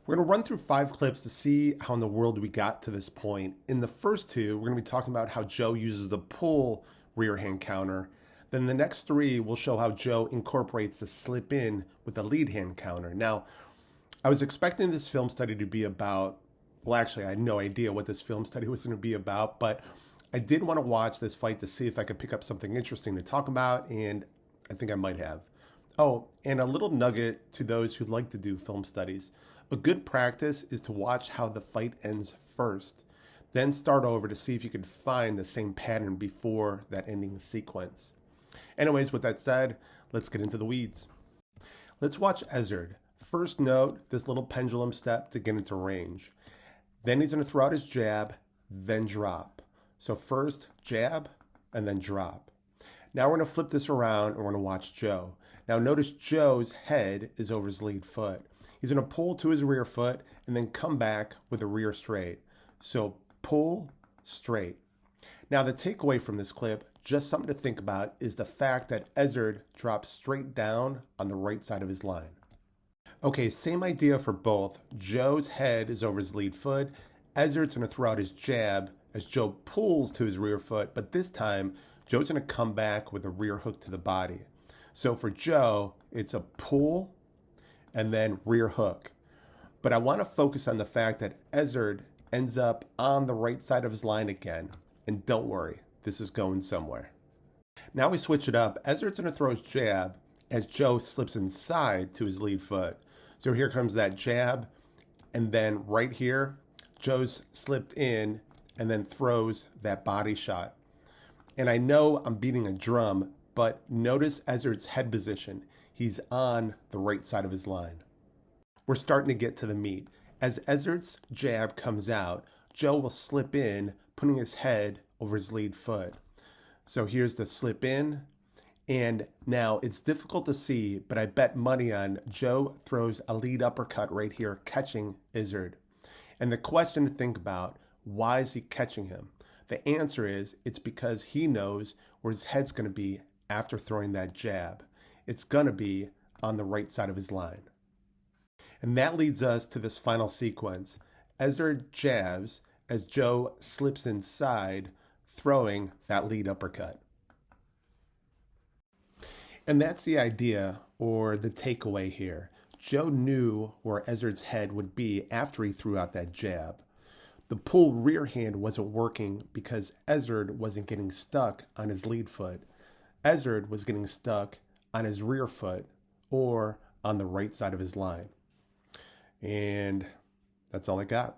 We're going to run through 5 clips to see how in the world we got to this point. In the first 2, we're going to be talking about how Joe uses the pull rear hand counter. Then the next 3 will show how Joe incorporates the slip in with the lead hand counter. Now, I was expecting this film study to be about, well, actually, I had no idea what this film study was going to be about, but I did want to watch this fight to see if I could pick up something interesting to talk about, and I think I might have. Oh, and a little nugget to those who like to do film studies. A good practice is to watch how the fight ends first, then start over to see if you can find the same pattern before that ending sequence. Anyways, with that said, let's get into the weeds. Let's watch Ezzard. First note this little pendulum step to get into range. Then he's going to throw out his jab, then drop. So first jab, and then drop. Now we're going to flip this around and we're going to watch Joe. Now notice Joe's head is over his lead foot. He's going to pull to his rear foot and then come back with a rear straight. So pull, straight. Now the takeaway from this clip, just something to think about, is the fact that Ezzard drops straight down on the right side of his line. Okay, same idea for both. Joe's head is over his lead foot. Ezzard's going to throw out his jab as Joe pulls to his rear foot, but this time Joe's going to come back with a rear hook to the body. So for Joe, it's a pull and then rear hook. But I want to focus on the fact that Ezzard ends up on the right side of his line again. And don't worry, this is going somewhere. Now we switch it up. Ezzard's going to throw his jab as Joe slips inside to his lead foot. So here comes that jab. And then right here, Joe's slipped in and then throws that body shot. And I know I'm beating a drum, but notice Ezzard's head position. He's on the right side of his line. We're starting to get to the meat. As Ezzard's jab comes out, Joe will slip in, putting his head over his lead foot. So here's the slip in. And now it's difficult to see, but I bet money on Joe throws a lead uppercut right here, catching Ezzard. And the question to think about, why is he catching him? The answer is, it's because he knows where his head's going to be after throwing that jab. It's going to be on the right side of his line. And that leads us to this final sequence. Ezzard jabs as Joe slips inside, throwing that lead uppercut. And that's the idea, or the takeaway here. Joe knew where Ezzard's head would be after he threw out that jab. The pull rear hand wasn't working because Ezzard wasn't getting stuck on his lead foot. Ezzard was getting stuck on his rear foot or on the right side of his line. And that's all I got.